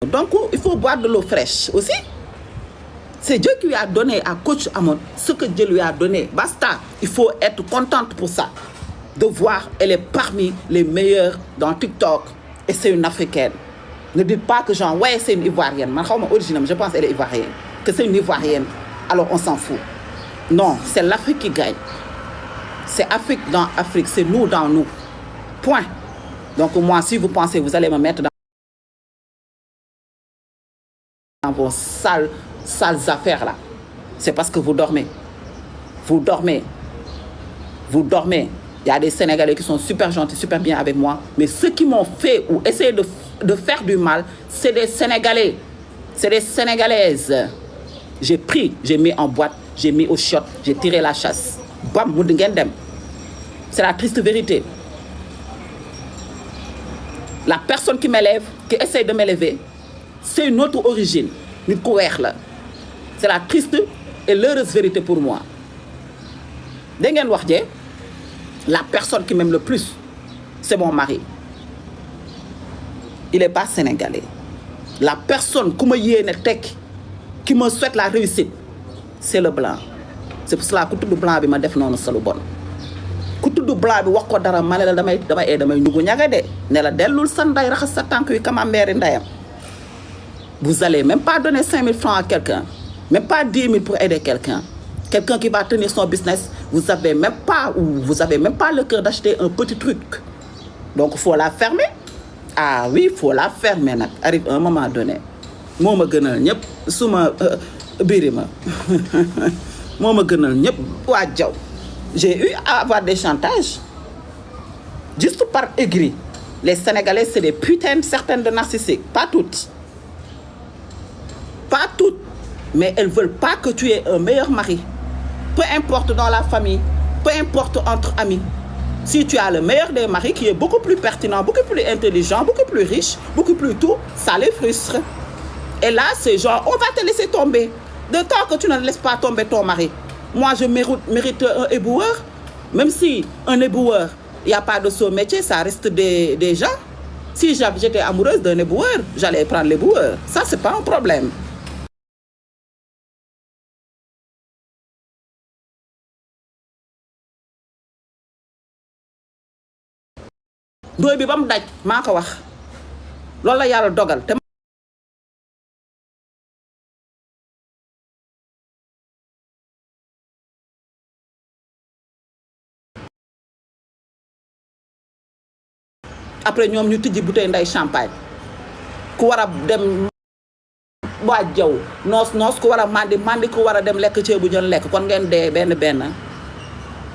Donc, il faut boire de l'eau fraîche aussi. C'est Dieu qui lui a donné à Coach Amon ce que Dieu lui a donné. Basta. Il faut être contente pour ça. De voir, elle est parmi les meilleures dans TikTok. Et c'est une Africaine. Ne dites pas que genre, ouais, c'est une Ivoirienne. Je pense qu'elle est Ivoirienne. Que c'est une Ivoirienne. Alors, on s'en fout. Non, c'est l'Afrique qui gagne. C'est Afrique dans Afrique. C'est nous dans nous. Point. Donc, moi, si vous pensez, vous allez me mettre dans vos sales affaires là, c'est parce que vous dormez. Vous dormez. Vous dormez. Il y a des Sénégalais qui sont super gentils, super bien avec moi. Mais ceux qui m'ont fait ou essayé de faire du mal, c'est des Sénégalais. C'est des Sénégalaises. J'ai pris, j'ai mis en boîte, j'ai mis au shot, j'ai tiré la chasse. Bam, c'est la triste vérité. La personne qui m'élève, qui essaye de m'élever, c'est une autre origine. C'est la triste et l'heureuse vérité pour moi. La personne qui m'aime le plus, c'est mon mari. Il n'est pas sénégalais. La personne qui me souhaite la réussite, c'est le blanc. C'est pour cela que tout le blanc m'a fait non solo bon. Couteau de blanc bi wax ko dara mané la damay ndugu ñaga dé né la delul sa nday raxas sa tank wi kama mère ndayam. Vous allez même pas donner 5 000 francs à quelqu'un, même pas 10 000 pour aider quelqu'un. Quelqu'un qui va tenir son business, vous avez même pas le cœur d'acheter un petit truc. Donc il faut la fermer. Ah oui, il faut la fermer nak. Arrive un moment donné. Moma gënal ñep suma birima. Moma gënal ñep wa jaw. J'ai eu à avoir des chantages. Juste par aigri. Les Sénégalais, c'est des putains, certaines de narcissiques. Pas toutes. Pas toutes. Mais elles ne veulent pas que tu aies un meilleur mari. Peu importe dans la famille, peu importe entre amis. Si tu as le meilleur des maris qui est beaucoup plus pertinent, beaucoup plus intelligent, beaucoup plus riche, beaucoup plus tout, ça les frustre. Et là, c'est genre, on va te laisser tomber. De temps que tu ne laisses pas tomber ton mari. Moi, je mérite un éboueur. Même si un éboueur, il n'y a pas de ce métier, ça reste des gens. Si j'étais amoureuse d'un éboueur, j'allais prendre l'éboueur. Ça, c'est pas un problème. Doy bi bam daj mako wax lolou la yalla dogal te après ñom ñu tijji bouteille nday champagne ku wara dem waa jaw nos ku wara mandi ku wara dem lek ci bu ñon lek kon ngeen dé ben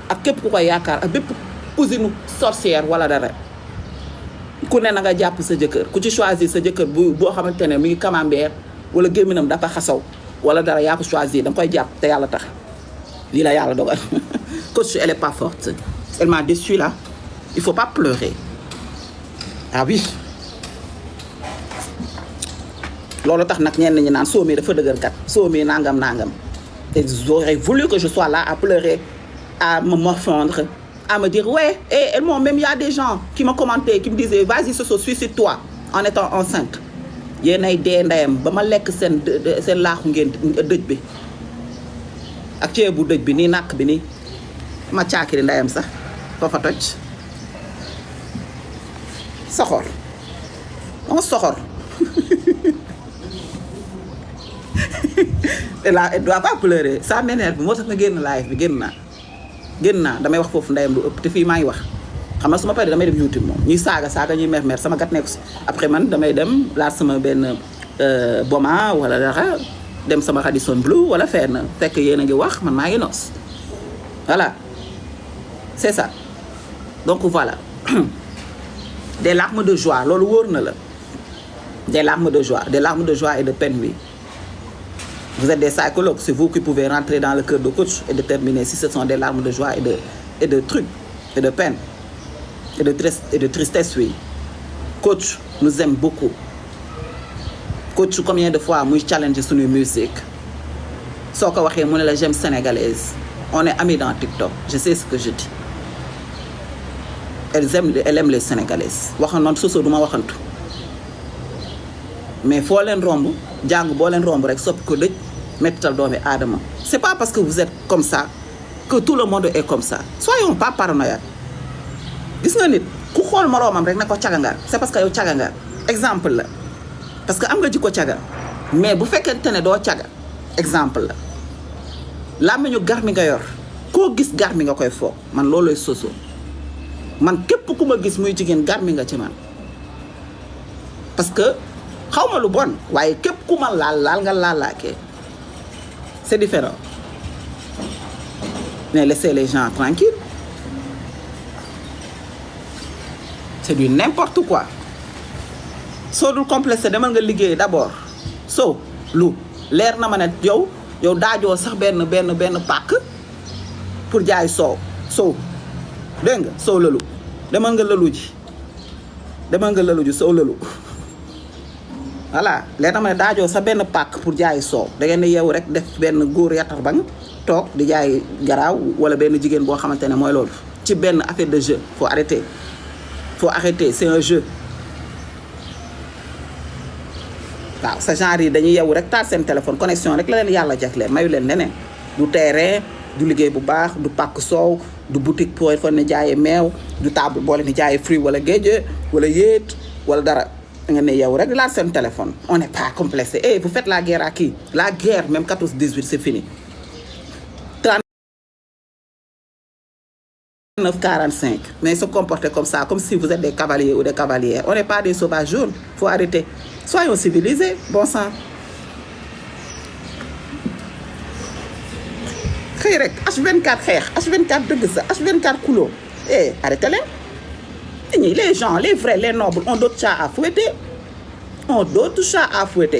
ak képp ku ko yaakar ak bépp cousine sorcière wala dara ku ne na nga japp sa jëkkër ku ci choisir sa jëkkër bo xamantene mi ngi camembert wala géminam dafa xassaw wala dara yaa ko choisir dang koy japp te yalla tax li la yalla dogal. Coach, elle est pas forte, elle m'a déçu là. Il faut pas pleurer. Ah oui. Lolo tax nak ñen ñi naan somi dafa deugal kat somi nangam et j'aurais voulu que je sois là à pleurer, à me morfondre, à me dire ouais, et elles m'ont même, il y a des gens qui m'ont commenté, qui me disaient vas-y Soso, suicide-toi en étant enceinte. Yéenay dé ndayam bama lek sen laaxu ngeen dëj bi ak ceebu dëj bi ni nak bi ni ma caakiri ndayam sax ko fa toj soxor on soxor. Et là elle doit pas pleurer, ça m'énerve moo tax nga génn live bi génn naa damay wax foofu ndayam lu ëpp te fii maa ngi wax xam nga su ma paree damay dem YouTube moom ñuy saaga ñuy mer sama gat nekku si après man damay dem laat sama benn boma wala dara dem sama Radisson Blu wala fenn fekk yéen a ngi wax man maa ngi noos voilà c'est ça. Donc voilà. Des larmes de joie loolu wóor na la, des larmes de joie et de peine, oui. Vous êtes des psychologues, c'est vous qui pouvez rentrer dans le cœur de Coach et déterminer si ce sont des larmes de joie et de trucs, et de peine, et de tristesse, oui. Coach nous aime beaucoup. Coach, combien de fois moi challenge sur une musique? Sauf que moi j'aime sénégalaise. On est amis dans TikTok, je sais ce que je dis. Elle aime les Sénégalaises. Waxan non Soso duma waxantu. mais foo leen romb jàng boo leen romb rek soppi ko dëj mettital doomi aadama. C'est pas parce que vous êtes comme ça que tout le monde est comme ça. Soyons pas paranoïaques. Gis nga nit ku xool moroomam rek ne ko caga nga c'est parce que yow caga nga exemple la parce que am nga jikko caga mais bu fekkente ne doo caga exemple la làmmiñu gar mi nga yor koo gis gar mi nga koy foog man loolooy soso man képp ku ma gis muy jigéen gar mi nga ci man parce que xaw ma lu bon waaye képp ku ma laal nga laalaakee c'est différent mais laissez les gens tranquilles. C'est du n'importe quoi soo dul complexé demal nga liggéey d'abord soo lu leer na ma ne yow daajoo sax benn pàkk pour jaay soow dégg nga soow lalu demal nga lalu ji soow lalu voilà leer na ma ne daajoo sax benn pàkk pour jaay soow da ngeen di yeewu rek def benn góor yatar ba nga toog di jaay garaaw wala benn jigéen boo xamante ne mooy loolu ci benn affaire de jeu faut arrêter c'est un jeu waaw sa genre yi dañuy yeewu rek taal seen téléphone connexion rek la leen yàlla jagleel mayu leen leneen du terrain du liggéey bu baax du pàkk soow du boutique pour fa ne jaayee meew du table boo leen di jaayee fruit wala géej wala yéet wala dara da nga ne yeewu rek laal seen téléphone on n'est pas complexé vous faites la guerre à qui la guerre même 14-18 c'est fini 9-45 mais se comporter comme ça comme si vous êtes des cavaliers ou des cavalières on n'est pas des sauvages jaunes faut arrêter soyons civilisés bon sang xëy rek H24 xeex H24 dëgg sa H24 coulot arrêtez leen les gens les vrais les nobles ont d'autres chats à fouetter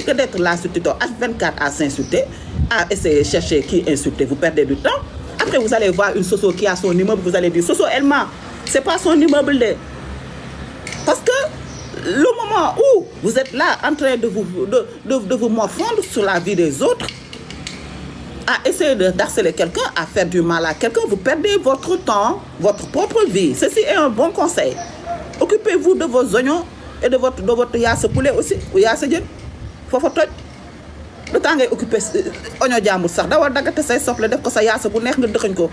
que d'être là sur TikTok H24 à s'insulter à essayer de chercher qui insulter vous perdez du temps. Après, vous allez voir une Soso qui a son immeuble, vous allez dire Soso, elle ment. C'est pas son immeuble. Parce que le moment où vous êtes là en train de vous morfondre sur la vie des autres, à essayer d'harceler quelqu'un, à faire du mal à quelqu'un, vous perdez votre temps, votre propre vie. Ceci est un bon conseil. Occupez-vous de vos oignons et de votre yasse poulet aussi, ou yasse djën. Faut le temps ngay occupé oignon jàmbur sax dawal daggate say soble def ko sa yaasa bu neex nga dëxañ ko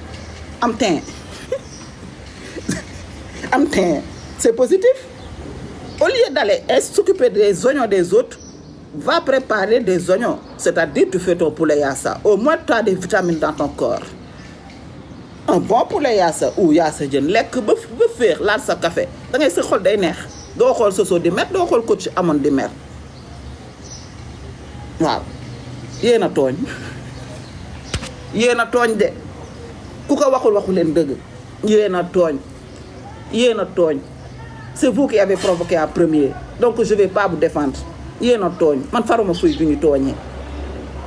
am teint c'est positif au lieu d'aller s'occuper des oignons des autres va préparer des oignons c'est-à-dire tu fais ton poulet yaasa au moins tu as des vitamines dans ton corps un bon poulet yaasa ou yaasa jën lekk ba féex laal sa café da ngay sa xol day neex doo xool Soso di mer doo xool coach amoon di mer waaw yéen a tooñ de ku ko waxu leen dëgg yéen a tooñ c'est vous qui avez provoqué en premier donc je vais pas vous défendre yéen a tooñ man faruma fuy bi ñu tooñee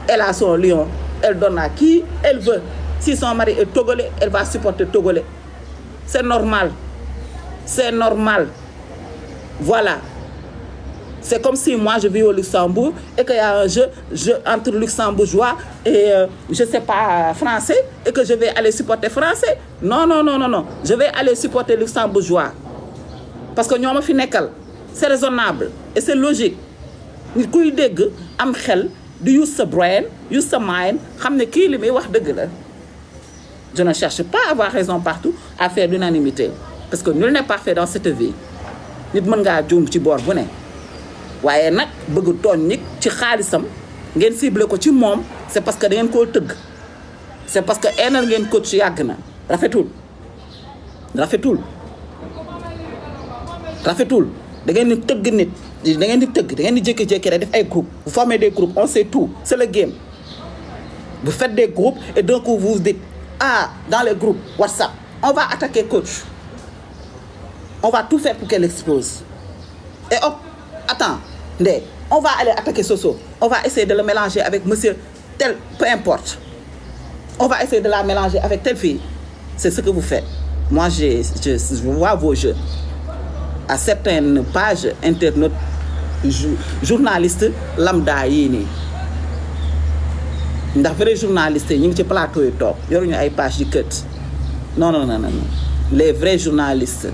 elle a son lion elle donne à qui elle veut si son mari est togolais elle va supporter togolais c'est normal voilà. C'est comme si moi je vis au Luxembourg et qu'il y a un jeu entre luxembourgeois et je sais pas français et que je vais aller supporter français. Non. Je vais aller supporter luxembourgeois. Parce que ñoo ma fi nekkal. C'est raisonnable et c'est logique. Nit kuy dégg am xel di use sa brain, use sa mind, xam ne kii li muy wax dëgg la. Je ne cherche pas à avoir raison partout, à faire l'unanimité. Parce que nul n'est parfait dans cette vie. Nit mën ngaa juum ci boor bu ne. waaye nag bëgg tooñ nit ci xaalisam ngeen ciblé ko ci moom c'est parce que da ngeen koo tëgg c'est parce que eenal ngeen ko ci yàgg na rafetul da ngeen di tëgg nit da ngeen di jékki-jékki rek def ay groupes vous formez des groupes on sait tout c'est le game vous faites des groupes et d'un coup vous dites dans les groupes WhatsApp on va attaquer coach on va tout faire pour qu'elle explose et hop attends, on va aller attaquer Soso. On va essayer de le mélanger avec monsieur tel, peu importe. On va essayer de la mélanger avec telle fille. C'est ce que vous faites. Moi, je vois vos jeux. À certaines pages, internautes, journalistes, lambda yii nii. Ndax vrai journalistes yi ñu ngi ci plateau yi toog yoruñu ay page yu kët. Non. Les vrais journalistes,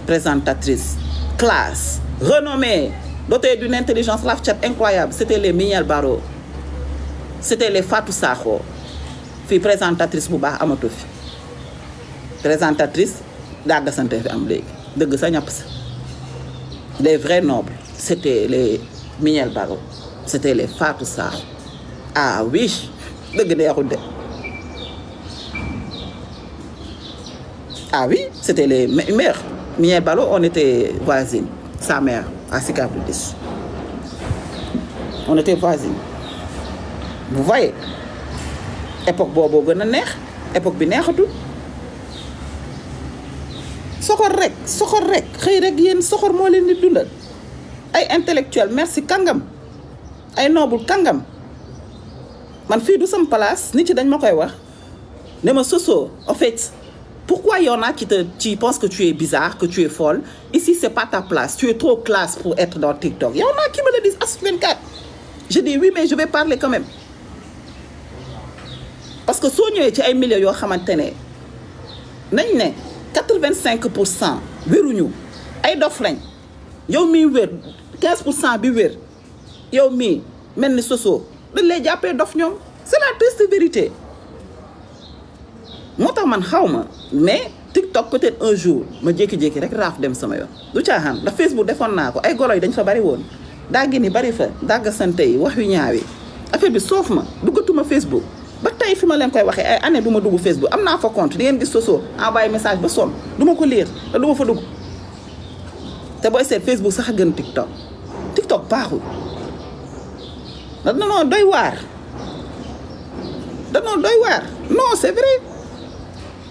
présentatrices, classe, renommés, dotés d'une intelligence live chat incroyable. C'était les Mignel Barro, c'était les Fatou Sakho fii présentatrice bu baax amatu fi présentatrice dàgg sante fi am léegi dëgg sa ñàpp sa les vrais nobles c'était les Mignel Barro, c'était les Fatou Sakho. Ah oui dëgg neexul de. Ah oui, c'était les mères. Mignel Barro, on était voisines. Sa mère, à Sicap Ribot. On était voisines. Vous voyez, époque boobu gën a neex époque bi neexatul. soxor rek xëy rek yéen soxor moo leen di dundal. ay intellectuel merci kàngam ay noble kàngam man fii du sama place nit yi dañ ma koy wax ne ma Soso en fait. Pourquoi il y en a qui pensent que tu es bizarre, que tu es folle? Ici, c'est pas ta place. Tu es trop classe pour être dans TikTok. Il y en a qui me le disent à 24. Je dis oui, mais je vais parler quand même. Parce que si on est dans les milieux, yo xamantene nañ ne 85% wéruñu ay dof lañ yow mi wér 15% bi wér yow mi mel ni Soso dañ lay jàppee dof ñoom. C'est la triste vérité. moo tax man xaw ma mais TikTok peut-être un jour ma jékki-jékki rek raaf dem sama yoon du caaxaan ndax Facebook defoon naa ko ay golo yi dañ fa bari woon dàggi ni bari fa dàgg sante yi wax yu ñaaw yi affaire bi soof ma duggatuma Facebook ba tey fi ma leen koy waxee ay année du ma dugg Facebook am naa fa compte di ngeen gis Soso envoyé message ba sonn du ma ko lire te du ma fa dugg te booy seet Facebook sax a gën TikTok baaxul danoo doy waar non c'est vrai.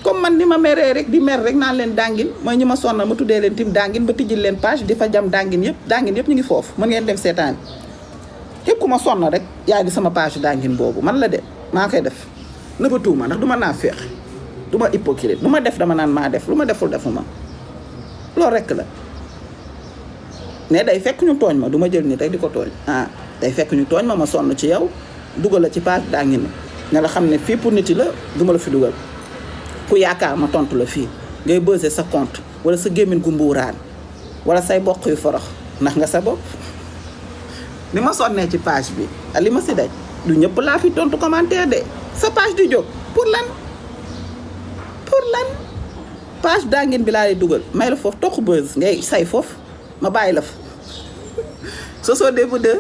comme man ni ma meree rek di mer rek naan leen dàngin mooy ñi ma sonna ma tuddee leen tim dàngin ba tijjil leen page di fa jam dàngin yëpp ñu ngi foofu mën ngeen dem seetaan képp ku ma sonna rek yaa ngi sama page dàngin boobu man la de maa koy def nëbbatuuma ndax du ma naa féex du ma hypocrite lu ma def dama naan maa def lu ma deful defuma loolu rek la mais day fekk ñu tooñ ma du ma jël nit rek di ko tooñ day fekk ñu tooñ ma sonn ci yow dugal la ci page dàngin nga la xam ne fii pour nit yi la du ma la fi dugal ku yaakaar ma tontu la fii ngay bëse sa compte wala sa gémmiñ gu mbuuraan wala say bokk yu forox ndax nga sa bopp ni ma sonnee ci page bi li ma si daj du ñëpp laa fi tontu commentaire de sa page di jóg pour lan page dàngin bi laa lay dugal may la foofu toq bës ngay say foofu ma bàyyi la fa Soso lébu dë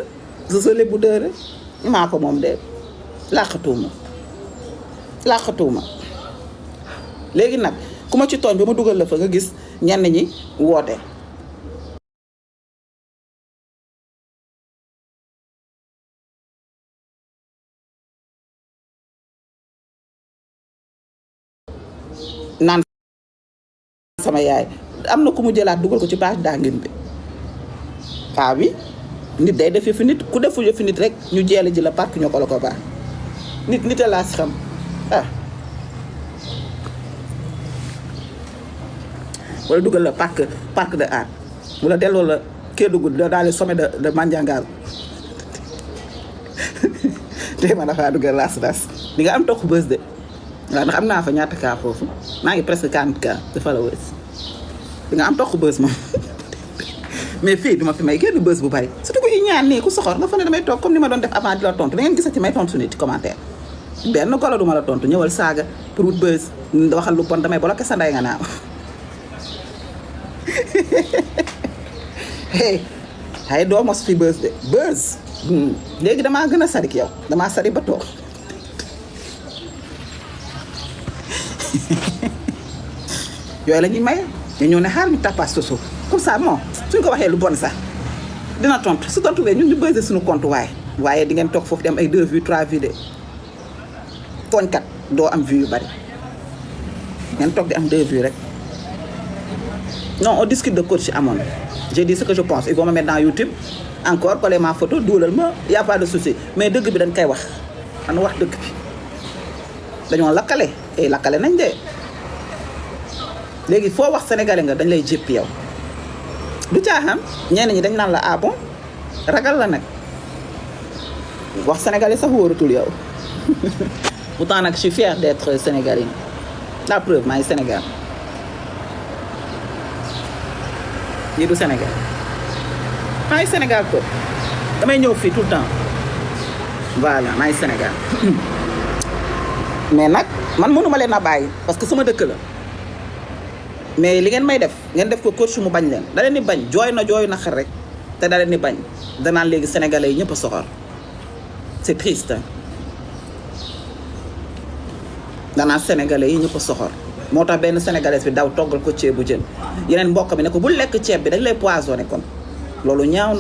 Soso lébu dë rek maa ko moom de làqatuuma léegi nag ku ma ci tooñ ba ma dugal la fa nga gis ñenn ñi woote naan sama yaay am na ku mu jëlaat dugal ko ci page dàngin bi bi nit day def fi nit ku deful fi nit rek ñu jeele ji la park ñoo ko la ko baax nit a laa si xam wala dugal la parc de art wala delloo la Kédougou dans les sommets de Mandiangal tey ma dafa dugal las di nga am toq bës de waaw ndax am naa fa ñaata cas foofu maa ngi presque 40 cas dafa la wës di nga am toq bës moom mais fii duma fi may kenn bës bu bari surtout ku ñaan nii ku soxor nga fa ne damay toog comme ni ma doon def avant di la tontu da ngeen gisati may tontu nit ci commentaire benn golo duma la tontu ñëwal saaga pour wut bës waxal lu bon damay bloqué sa ndey nga naaw hey doo mos fi bës de bës léegi damaa gën a sadik yow damaa sari ba toog yooyu la ñuy maye ñu ñëw ne xaar ñu tappaas Soso comme ça moom suñ ko waxee lu bon sax dina tontu su tontu wee ñun ñu bëse suñu compte waaye di ngeen toog foofu di am ay 2 vues 3 vues de tooñkat doo am vues yu bari ngeen toog di am 2 vues rek non on discute de coach amoon j'ai dit ce que je pense ils vont me mettre dans YouTube encore coller ma photo dugalal ma y a pas de souci mais dëgg bi dañ koy wax man wax dëgg bi dañoo lakkale lakkale nañ de léegi foo wax sénégalais nga dañ lay jépp yow du caaxaan ñenn ñi dañ naan la ah bon ragal la nag wax sénégalais sax wóoratul yow pourtant nag je suis fier d'être sénégalais la preuve maa ngi Sénégal lii du Sénégal maa ngi Sénégal ko damay ñëw fii tout le temps voilà maa ngi Sénégal mais nag man mënuma leen a bàyyi parce que sama dëkk la mais li ngeen may def ngeen def ko coach mu bañ leen da leen di bañ jooy na xel rek te da leen di bañ danaan léegi sénégalais yi ñëpp a soxor c'est triste danaan sénégalais yi ñëpp a soxor moo tax benn sénégalais bi daw toggal ko ceebu jën yeneen mbokk bi ne ko bul lekk ceeb bi dañ lay poisonné kon loolu ñaaw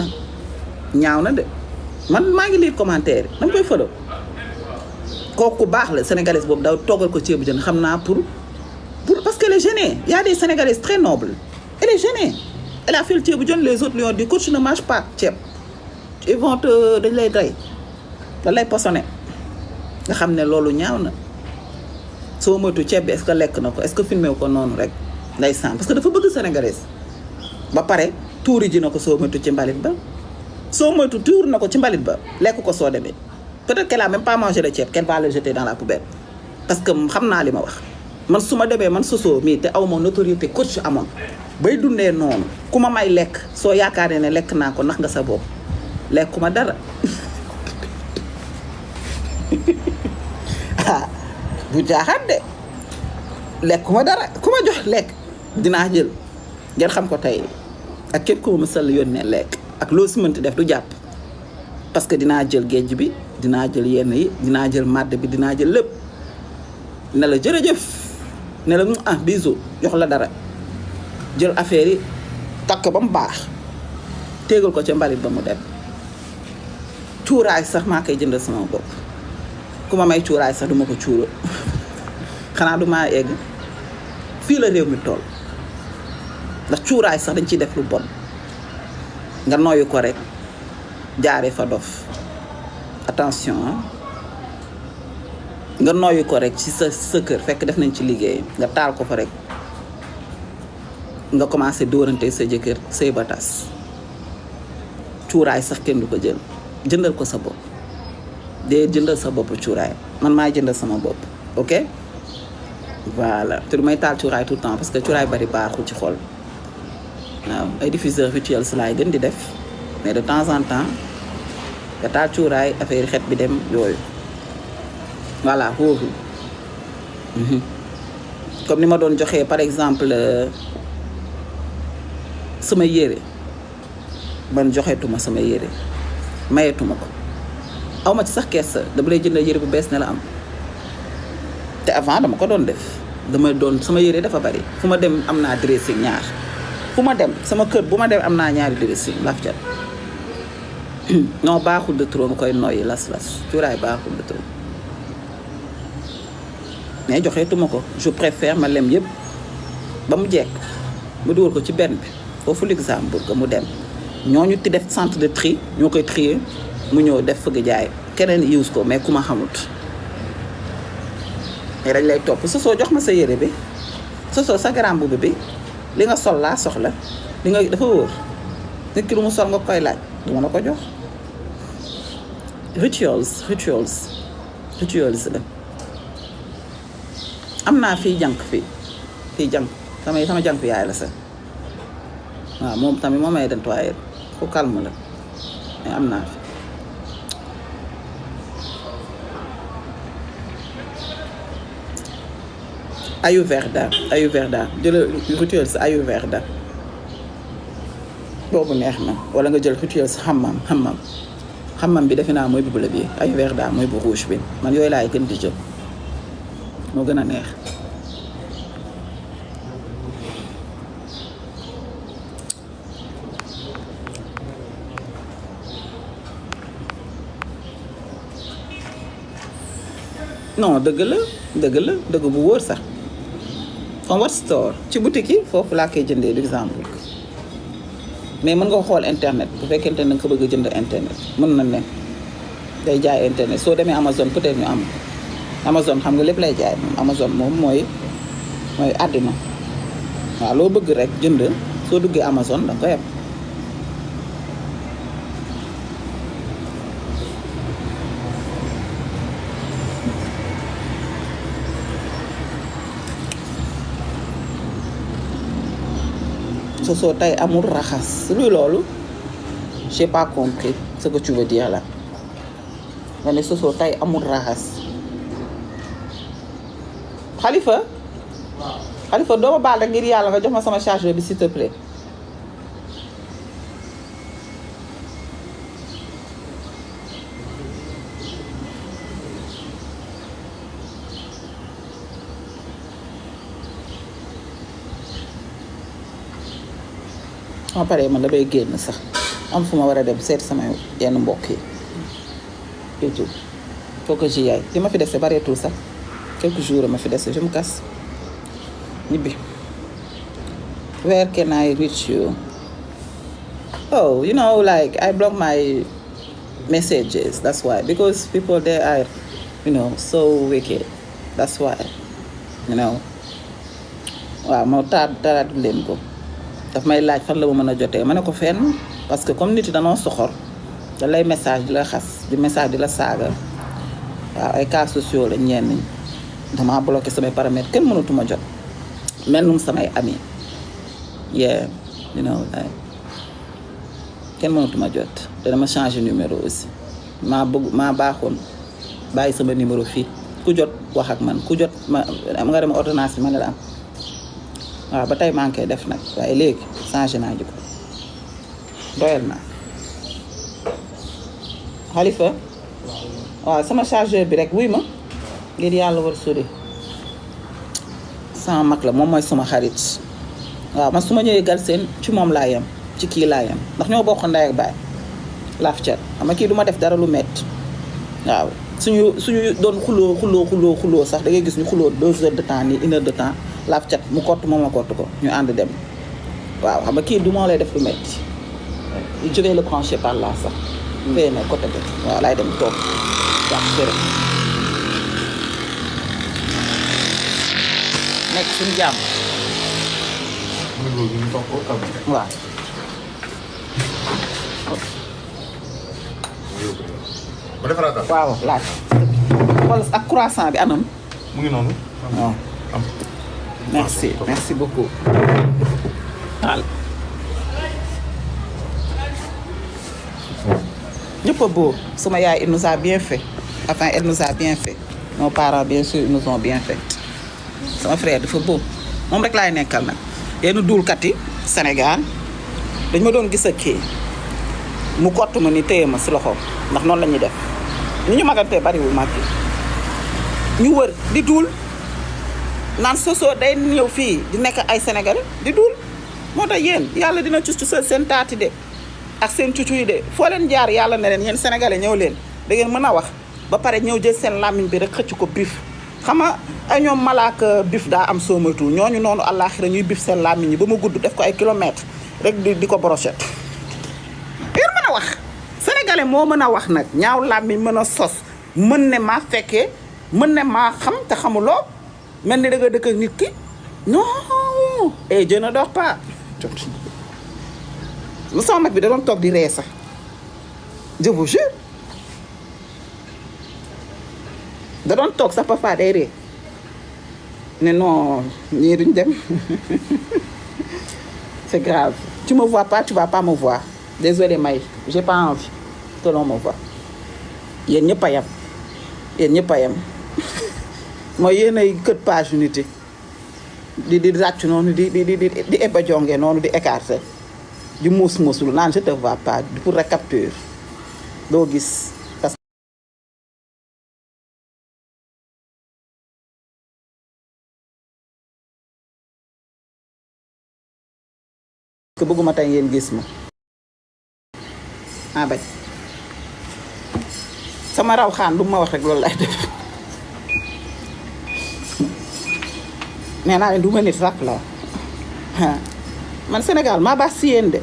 na de man maa ngi lire commentaire yi dama koy fëloo kooku baax la sénégalais boobu daw toggal ko ceebu jën xam naa pour parce qu'elle est gênée. Il y a des sénégalaises très nobles, elle est gênée, elle a fait le ceebu jën, les autres lui ont dit coach ne mange pas ceeb ils vont te dañ lay rey dañ lay poissonné nga xam ne loolu ñaaw na soo moytu ceeb bi est-ce que lekk na ko est-ce que filmé ko noonu rek ndeysaan parce que dafa bëgg sénégalaise ba pare tuuri ji na ko soo moytu ci mbalit ba soo moytu tuur na ko ci mbalit ba lekk ko soo demee peut-être qu'elle a même pas mangé le ceeb qu'elle va le jeter dans la poubelle parce que xam naa li ma wax man su ma demee man sosoo mii te aw ma notoriété coach amoon bay dundee noonu ku ma may lekk soo yaakaaree ne lekk naa ko nax nga sa bopp lekkuma dara ah bu jaaxaat de lekkuma dara ku ma jox lekk dinaa jël ngeen xam ko tey ak képp ku ma mësal yónnee lekk ak loo si mënti def du jàpp parce que dinaa jël géej bi dinaa jël yenn yi dinaa jël màdd bi dinaa jël lépp ne la jërëjëf ne la ah bisou jox la dara jël affaire yi takk ba mu baax téegal ko ca mbalit ba mu dem cuuraay sax maa koy jëndal sama bopp ku ma may cuuraay sax duma ko cuura xanaa du maa egg fii la réew mi toll ndax cuuraay sax dañ ciy def lu bon nga noyyu ko rek jaaree fa dof attention nga noyyu ko rek ci sa kër fekk def nañ ci liggéey nga taal ko fa rek nga commencé dóorante sa jëkkër say ba tas cuuraay sax kenn du ko jël jëndal ko sa bopp dee jëndal sa bopp cuuraay man maa jëndal sama bopp ok voilà te du may taal cuuraay tout le temps parce que cuuraay bari baaxul ci xol waaw ay diffuseur rituel si laay gën di def mais de temps en temps nga taal cuuraay affaire xet bi dem yooyu voilà foofu comme ni ma doon joxee par exemple sama yére man joxeetuma sama yére mayetuma ko aw ma ci sax kees dama lay jënd yére bu bees ne la am te avant dama ko doon def dama doon sama yére dafa bari fu ma dem am naa dressing ñaar fu ma dem sama kër bu ma dem am naa ñaari dressing laf cat non baaxul de trop nga koy noyyi las cuuraay baaxul de trop mais joxeetuma ko je préfère ma lem yëpp ba mu jekk mu dugal ko ci benn bi foofu Luxembourg mu dem ñooñu ti def centre de tri ñoo koy trier mu ñëw def fëgg jaay keneen use ko mais ku ma xamut mais dañ lay topp sosoo jox ma sa yére bi sosoo sa grand boubou bi li nga sol laa soxla li nga dafa wóor nit ki lu mu sol nga koy laaj duma la ko jox rituals la am naa fii jànk fii jànk sama jànk yaay la sax waaw moom tamit moo may nettoyer ku calme la mais am naa fi Ayurveda jël rituel si Ayurveda boobu neex na wala nga jël rituel si xammam bi defe naa mooy bu bleu bi Ayurveda mooy bu rouge bi man yooyu laay gën di jël moo gën a neex non dëgg bu wóor sax Comfort Store ci boutique yi foofu laa koy jëndee Luxembourg mais mën nga ko xool internet bu fekkente ne nga ko bëgg a jënd internet mën na ne day jaay internet soo demee Amazon peut-être ñu am Amazon xam nga lépp lay jaay moom Amazon moom mooy àddina waaw loo bëgg rek jënd soo duggee Amazon da nga koy am soo tey amul raxas luy loolu j'ai pas compris ce que tu veux dire là nga ne Soso tey amul raxas Khalifa Khalifa doo ma baal rek ngir yàlla nga jox ma sama chargeur bi s'il te plaît ma paree man damay génn sax am fu ma war a dem seet sama yenn mbokk yi et tout faut que j'y aille li ma fi dese bareetul sax quelques jours ma fi dese je me casse ñibbi. Where can I reach you? Oh, you know, like I block my messages. That's why, because people there are, you know, so wicked. That's why, you know. waaw moo taat leen ko daf may laaj fan la ma mën a jotee ma ne ko fenn parce que comme nit yi danoo soxor da lay message di la xas di message di la saaga waaw ay cas sociaux la ñenn ñi damaa bloqué samay paramètres kenn mënatuma jot mel num samay ami yeah you know like kenn mënatuma jot te dama changé numéro aussi maa baaxoon bàyyi sama numéro fii ku jot wax ak man ku jot ma nga dem ordonnance bi ma ne la am waaw ba tey maa ngi koy def nag waaye léegi changé naa ji ko doyal naa Khalifa waaw sama chargeur bi rek wuy ma ngir yàlla war sori sama mag la moom mooy sama xarit waaw man su ma ñëwee Galsen ci moom laa yem ci kii laa yem ndax ñoo bokk ndey ak baay laaf cat xam nga kii du ma def dara lu metti waaw suñu doon xuloo sax da ngay gis ñu xuloo 2 heures de temps nii 1 heure de temps laaf cat mu kott moom ma kott ko ñu ànd dem waaw xam nga kii du moo lay def lu metti je vais le brancher par là sax fee na côté bi waaw laay dem toog jàpp sërë nekk suñu jàmm waaw waaw laaj xool ak croissant bi anam mu ngi noonu waaw merci beaucoup waaw ñëpp a beau sama yaay il nous a bien fait enfin elle nous a bien fait nos parents bien sûr ils nous ont bien fait sama frère dafa beau moom rek laay nekkal nag yenn duulkat yi Sénégal dañ ma doon gis ak kii mu kott ma ni téye ma si loxoom ndax noonu la ñuy def ni ñu magantee bariwul mag ñu wër di duul naan Soso day ñëw fii di nekk ay Sénégalais di duul moo tax yéen yàlla dina cus-cusal seen taati de ak seen cucu yi de foo leen jaar yàlla ne leen yéen Sénégalais ñëw leen da ngeen mën a wax ba pare ñëw jël seen làmmiñ bi rek xëcc ko bif xam nga ay ñoom malaaka bif daa am soo moytu ñooñu noonu àllaaxira ñuy bif seen làmmiñ yi ba mu gudd def ko ay kilomètres rek di ko brochette yéen mën a wax Sénégalais moo mën a wax nag ñaaw làmmiñ mën a sos mën ne maa fekkee mën ne maa xam te xamuloo mel ni da nga dëkk ak nit ki non et Dieu ne dort pas lu sama mag bi da doon toog di ree sax je vous jure da doon toog sax papa day ree ne non ñii duñ dem c'est grave tu me vois pas tu vas pas me voir désolé May j'ai pas envie que l'on me voit yéen ñëpp a yem yéen ñëpp a yem mooy yéen ay kët page unité di ràcc noonu di eba jonge noonu di écarté di muus-muusul naan je te vois pas pour recapture doo gis parce que bëgguma tey ngeen gis ma bañ sama raw xaan lu ma wax rek loolu lay def nee naa leen du ma nit rap la man Sénégal maa baax si yéen de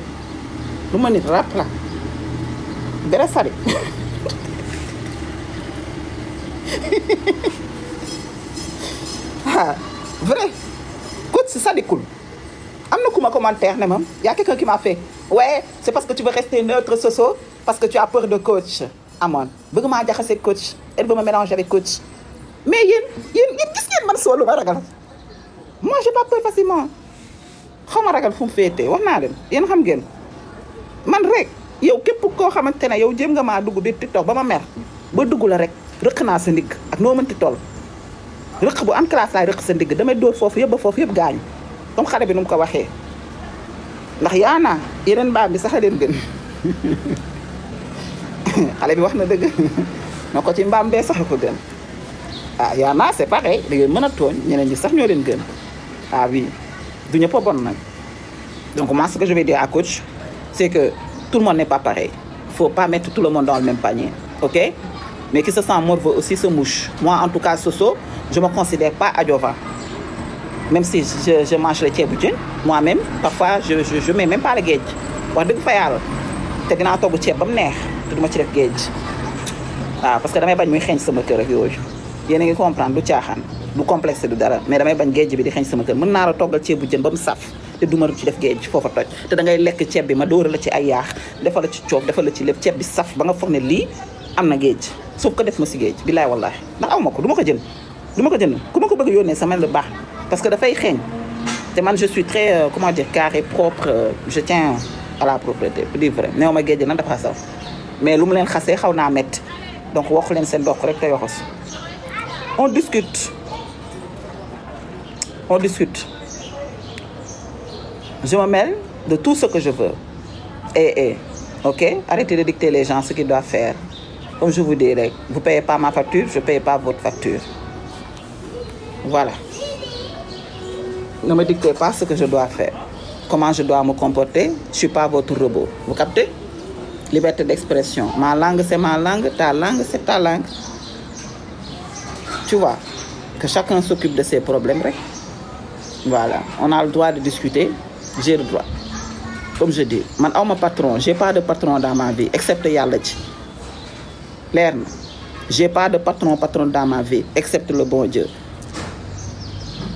du ma nit rap la bere sari vrai coach si sadikul am na ku ma commentaire ne ma y a quelqu'un qui m'a fait ouais c'est parce que tu veux rester neutre Soso parce que tu as peur de coach amoon bëgg maa jaxase coach elle veut me mélanger avec coach mais yéen gis ngeen man soo lu ma ragal moi j'ai pas peur facilement xaw ma ragal fu mu féetee wax naa leen yéen xam ngeen man rek yow képp koo xamante ne yow jéem nga maa dugg biir TikTok ba ma mer ba dugg la rek rëq naa sa ndigg ak noo mënti toll rëq bu am classe laay rëq sa ndigg damay dóor foofu yëpp ba foofu yëpp gaañu comme xale bi nu mu ko waxee ndax yaana yeneen mbaam bi sax a leen gën xale bi wax na dëgg na ko ci mbaam bee sax a ko gën ah yaana c'est pareil da ngeen mën a tooñ ñeneen ñi sax ñoo leen gën ah oui du ñëpp a bon nag donc moi ce que je vais dire à coach c'est que tout le monde n'est pas pareil. Faut pas mettre tout le monde dans le même panier, ok? Mais qui se sent morveux aussi se mouche. Moi, en tout cas, Soso, je me considère pas adjuvant. Même si je mange le tchèboudjin, moi-même, parfois, je mets même pas le gauge. Wax dëgg fa yàlla te dinaa togg ceeb ba mu neex te du ma ci def gauge waaw parce que damay bañ muy xeeñ sama kër ak yooyu yéen a ngi comprendre du caaxaan du complexe du dara mais damay bañ gauge bi di xeeñ sama kër mën naa la toggal ceebu jën ba mu saf te du ma ci def géej foofa toj te da ngay lekk ceeb bi ma dóora la ci ay yaax defal la ci coob defal la ci lépp ceeb bi saf ba nga foog ne lii am na géej sauf que def ma si géej billaay wallahi ndax aw ma ko du ma ko jënd du ma ko jënd ku ma ko bëgg yónnee sama la baax parce que dafay xeeñ te man je suis très comment dire carré propre je tiens à la propreté pour dire vrai néew ma géej nag dafa saw mais lu mu leen xasee xaw naa métti donc waxu leen seen dox rek te yoxos on discute je me mêle de tout ce que je veux. Ok? Arrêtez de dicter les gens ce qu'ils doivent faire. Comme je vous dirais, vous ne payez pas ma facture, je ne paye pas votre facture. Voilà. Ne me dictez pas ce que je dois faire. Comment je dois me comporter. Je ne suis pas votre robot. Vous captez? Liberté d'expression. Ma langue, c'est ma langue. Ta langue, c'est ta langue. Tu vois? Que chacun s'occupe de ses problèmes. Voilà. On a le droit de discuter. J'ai le droit. Comme je dis, man awma patron, j'ai pas de patron dans ma vie, excepté yàlla ji. Leer na. J'ai pas de patron dans ma vie, excepté le bon Dieu.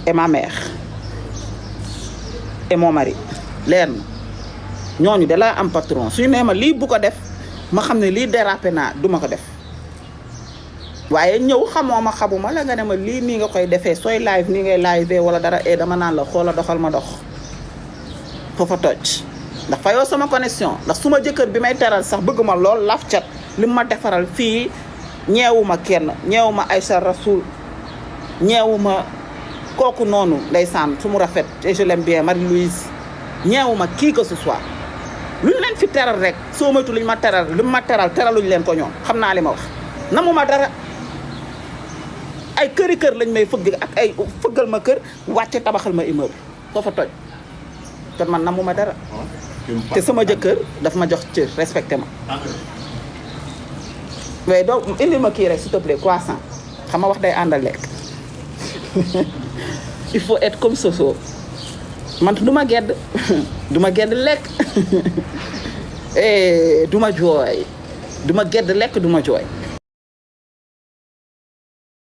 Et ma mère. Et mon mari. Leer na. Ñooñu da laa am patron. Suñu nee ma lii bu ko def, ma xam ne lii dérapé naa du ma ko def. waaye ñëw xamoo ma xamuma la nga ne ma lii nii nga koy defee sooy live nii ngay live wala dara dama naan la xoola doxal ma dox. foofa toj ndax fayoo sama connexion ndax su ma jëkkër bi may teral sax bëgg ma lool laf cat li ma defaral fii ñeewuma kenn ñeewuma Aïcha Rasoul ñeewuma kooku noonu ndeysaan su mu rafet et je l'aime bien Marie-Louise ñeewuma qui que ce soit lu ñu leen fi teral rek soo moytu lu ñu ma teral lu ma teral teraluñu leen ko ñoom xam naa li ma wax namuma dara ay këri kër lañ may fëgg ak ay fëggal ma kër wàcce tabaxal ma immeuble foofa toj kon man namuma dara te sama jëkkër daf ma jox cër respecté ma mais donc indi ma kii rek s'il te plaît croissant xam nga wax day àndal lekk il faut être comme Soso man du ma gedd du ma gedd lekk du ma jooy du ma gedd lekk du ma jooy